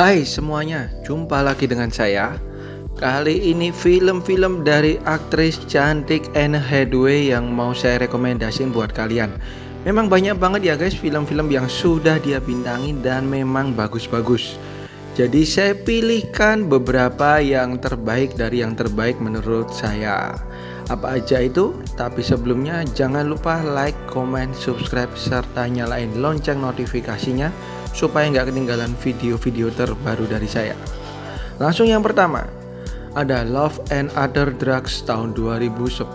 Hai semuanya, jumpa lagi dengan saya. Kali ini film-film dari aktris cantik Anne Hathaway yang mau saya rekomendasiin buat kalian. Memang banyak banget ya guys film-film yang sudah dia bintangi dan memang bagus-bagus. Jadi saya pilihkan beberapa yang terbaik dari yang terbaik menurut saya. Apa aja itu? Tapi sebelumnya jangan lupa like, comment, subscribe, serta nyalain lonceng notifikasinya supaya nggak ketinggalan video-video terbaru dari saya. Langsung yang pertama, ada Love and Other Drugs tahun 2010.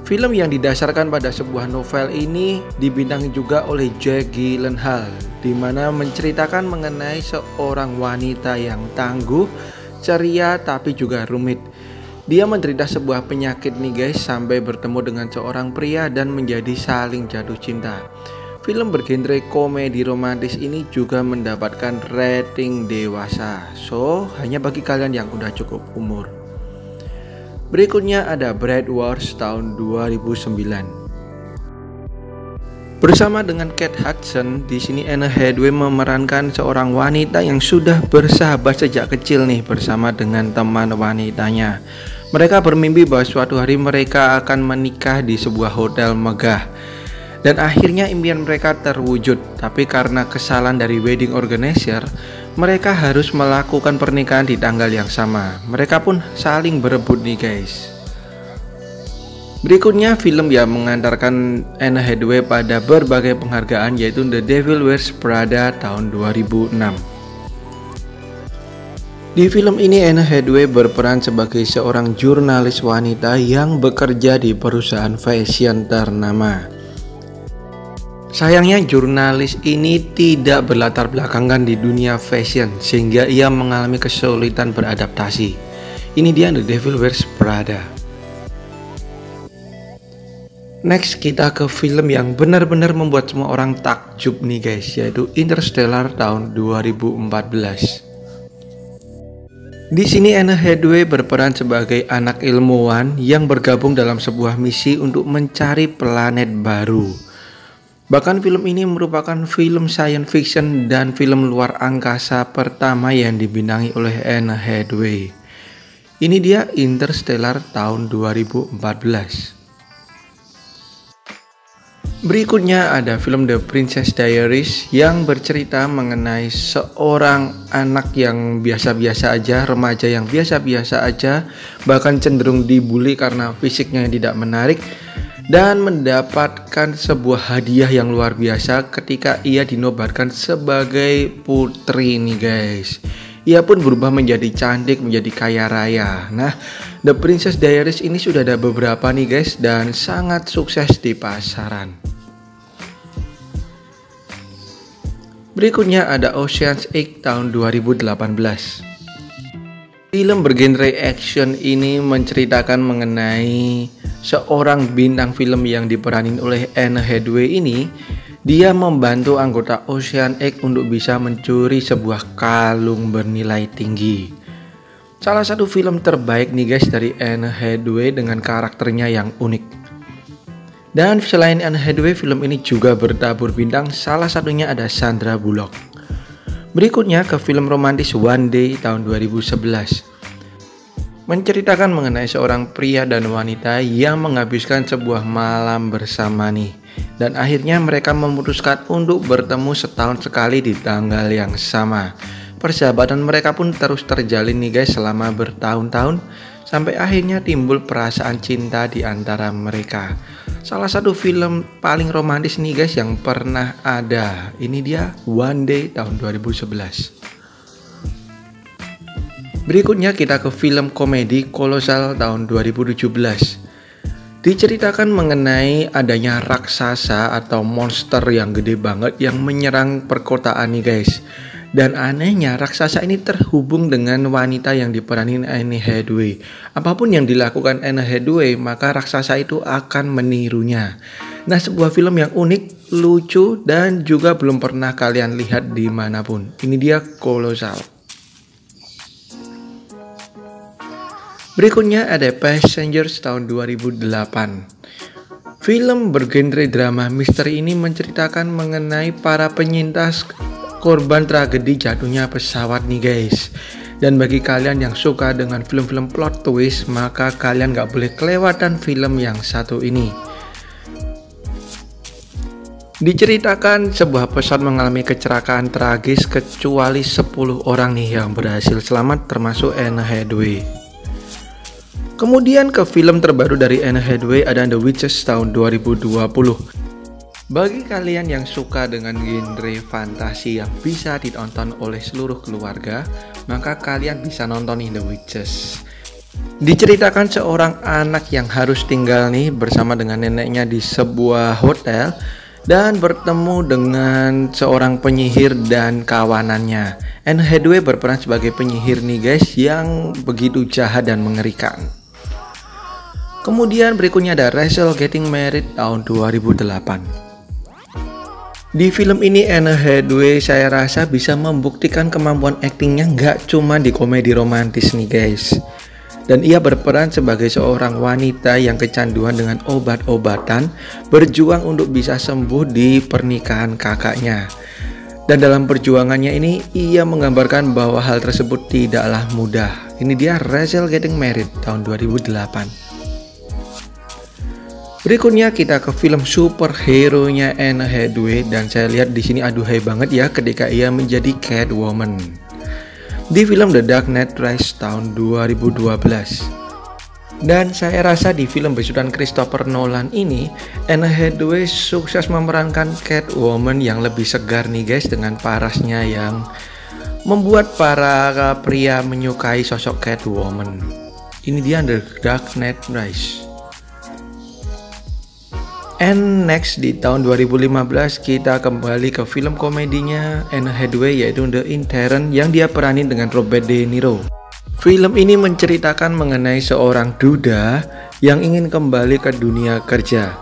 Film yang didasarkan pada sebuah novel ini dibintangi juga oleh Jake Gyllenhaal, di mana menceritakan mengenai seorang wanita yang tangguh, ceria tapi juga rumit. Dia menderita sebuah penyakit nih guys, sampai bertemu dengan seorang pria dan menjadi saling jatuh cinta. Film bergenre komedi romantis ini juga mendapatkan rating dewasa, so hanya bagi kalian yang udah cukup umur. Berikutnya ada Bride Wars tahun 2009. Bersama dengan Kate Hudson, di sini Anne Hathaway memerankan seorang wanita yang sudah bersahabat sejak kecil nih bersama dengan teman wanitanya. Mereka bermimpi bahwa suatu hari mereka akan menikah di sebuah hotel megah. Dan akhirnya impian mereka terwujud, tapi karena kesalahan dari wedding organizer, mereka harus melakukan pernikahan di tanggal yang sama. Mereka pun saling berebut nih guys. Berikutnya film yang mengantarkan Anne Hathaway pada berbagai penghargaan yaitu The Devil Wears Prada tahun 2006. Di film ini Anne Hathaway berperan sebagai seorang jurnalis wanita yang bekerja di perusahaan fashion ternama. Sayangnya jurnalis ini tidak berlatar belakangan di dunia fashion sehingga ia mengalami kesulitan beradaptasi. Ini dia The Devil Wears Prada. Next kita ke film yang benar-benar membuat semua orang takjub nih guys, yaitu Interstellar tahun 2014. Di sini Anne Hathaway berperan sebagai anak ilmuwan yang bergabung dalam sebuah misi untuk mencari planet baru. Bahkan film ini merupakan film science fiction dan film luar angkasa pertama yang dibintangi oleh Anne Hathaway. Ini dia Interstellar tahun 2014. Berikutnya ada film The Princess Diaries yang bercerita mengenai seorang anak yang biasa-biasa aja, remaja yang biasa-biasa aja, bahkan cenderung dibully karena fisiknya yang tidak menarik, dan mendapatkan sebuah hadiah yang luar biasa ketika ia dinobatkan sebagai putri nih guys. Ia pun berubah menjadi cantik, menjadi kaya raya. Nah, The Princess Diaries ini sudah ada beberapa nih guys dan sangat sukses di pasaran. Berikutnya ada Ocean's 8 tahun 2018. Film bergenre action ini menceritakan mengenai seorang bintang film yang diperanin oleh Anne Hathaway ini. Dia membantu anggota Ocean 8 untuk bisa mencuri sebuah kalung bernilai tinggi. Salah satu film terbaik nih guys dari Anne Hathaway dengan karakternya yang unik. Dan selain Anne Hathaway, film ini juga bertabur bintang, salah satunya ada Sandra Bullock. Berikutnya ke film romantis One Day tahun 2011. Menceritakan mengenai seorang pria dan wanita yang menghabiskan sebuah malam bersama nih. Dan akhirnya mereka memutuskan untuk bertemu setahun sekali di tanggal yang sama. Persahabatan mereka pun terus terjalin nih guys selama bertahun-tahun, sampai akhirnya timbul perasaan cinta di antara mereka. Salah satu film paling romantis nih guys yang pernah ada. Ini dia One Day tahun 2011. Berikutnya kita ke film komedi Kolosal tahun 2017. Diceritakan mengenai adanya raksasa atau monster yang gede banget yang menyerang perkotaan nih guys. Dan anehnya raksasa ini terhubung dengan wanita yang diperanin Anne Hathaway. Apapun yang dilakukan Anne Hathaway, maka raksasa itu akan menirunya. Nah, sebuah film yang unik, lucu, dan juga belum pernah kalian lihat dimanapun. Ini dia Kolosal. Berikutnya ada Passengers tahun 2008. Film bergenre drama misteri ini menceritakan mengenai para penyintas korban tragedi jatuhnya pesawat nih guys. Dan bagi kalian yang suka dengan film-film plot twist, maka kalian gak boleh kelewatan film yang satu ini. Diceritakan sebuah pesawat mengalami kecelakaan tragis kecuali 10 orang nih yang berhasil selamat, termasuk Anne Hathaway. Kemudian ke film terbaru dari Anne Hathaway ada The Witches tahun 2020. Bagi kalian yang suka dengan genre fantasi yang bisa ditonton oleh seluruh keluarga, maka kalian bisa nonton The Witches. Diceritakan seorang anak yang harus tinggal nih bersama dengan neneknya di sebuah hotel dan bertemu dengan seorang penyihir dan kawanannya. Anne Hathaway berperan sebagai penyihir nih guys, yang begitu jahat dan mengerikan. Kemudian berikutnya ada Rachel Getting Married tahun 2008. Di film ini Anne Hathaway saya rasa bisa membuktikan kemampuan aktingnya nggak cuma di komedi romantis nih guys. Dan ia berperan sebagai seorang wanita yang kecanduan dengan obat-obatan, berjuang untuk bisa sembuh di pernikahan kakaknya. Dan dalam perjuangannya ini ia menggambarkan bahwa hal tersebut tidaklah mudah. Ini dia Rachel Getting Married tahun 2008. Berikutnya kita ke film superhero-nya Anne Hathaway, dan saya lihat di sini aduhai banget ya ketika ia menjadi Catwoman di film The Dark Knight Rises tahun 2012. Dan saya rasa di film besutan Christopher Nolan ini Anne Hathaway sukses memerankan Catwoman yang lebih segar nih guys, dengan parasnya yang membuat para pria menyukai sosok Catwoman. Ini dia The Dark Knight Rises. And next di tahun 2015 kita kembali ke film komedinya Anne Hathaway, yaitu The Intern yang dia peranin dengan Robert De Niro. Film ini menceritakan mengenai seorang duda yang ingin kembali ke dunia kerja.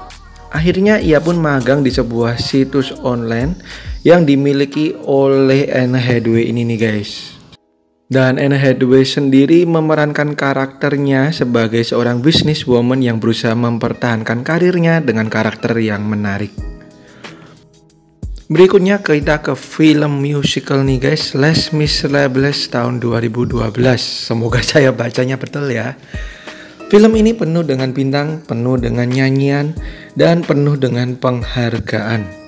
Akhirnya ia pun magang di sebuah situs online yang dimiliki oleh Anne Hathaway ini nih guys. Dan Anne Hathaway sendiri memerankan karakternya sebagai seorang businesswoman yang berusaha mempertahankan karirnya dengan karakter yang menarik. Berikutnya kita ke film musical nih guys, Les Miserables tahun 2012. Semoga saya bacanya betul ya. Film ini penuh dengan bintang, penuh dengan nyanyian, dan penuh dengan penghargaan.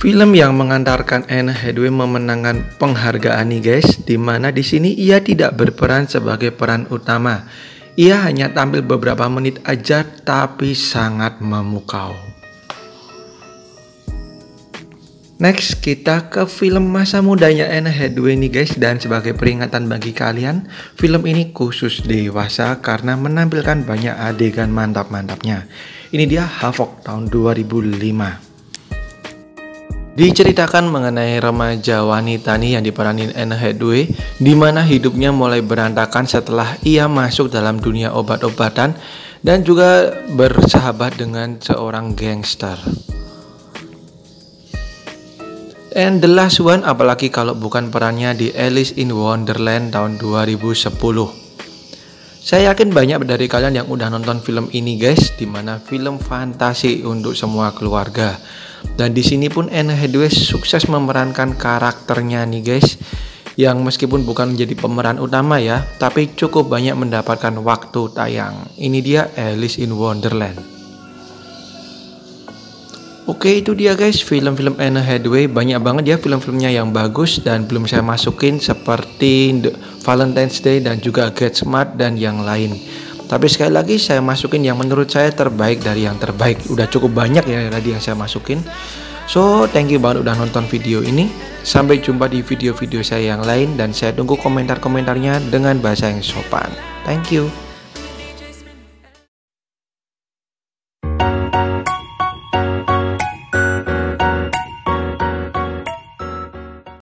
Film yang mengantarkan Anne Hathaway memenangkan penghargaan nih guys, dimana di sini ia tidak berperan sebagai peran utama. Ia hanya tampil beberapa menit aja tapi sangat memukau. Next kita ke film masa mudanya Anne Hathaway nih guys, dan sebagai peringatan bagi kalian, film ini khusus dewasa karena menampilkan banyak adegan mantap-mantapnya. Ini dia Havoc tahun 2005. Diceritakan mengenai remaja wanita nih yang diperanin Anne Hathaway, di mana hidupnya mulai berantakan setelah ia masuk dalam dunia obat-obatan dan juga bersahabat dengan seorang gangster. And the last one, apalagi kalau bukan perannya di Alice in Wonderland tahun 2010. Saya yakin banyak dari kalian yang udah nonton film ini guys, dimana film fantasi untuk semua keluarga. Dan di sini pun Anne Hathaway sukses memerankan karakternya nih guys, yang meskipun bukan menjadi pemeran utama ya, tapi cukup banyak mendapatkan waktu tayang. Ini dia Alice in Wonderland. Oke, itu dia guys film-film Anne Hathaway. Banyak banget ya film-filmnya yang bagus dan belum saya masukin, seperti The Valentine's Day dan juga Get Smart dan yang lain. Tapi sekali lagi saya masukin yang menurut saya terbaik dari yang terbaik. Udah cukup banyak ya tadi yang saya masukin. So thank you banget udah nonton video ini. Sampai jumpa di video-video saya yang lain, dan saya tunggu komentar-komentarnya dengan bahasa yang sopan. Thank you.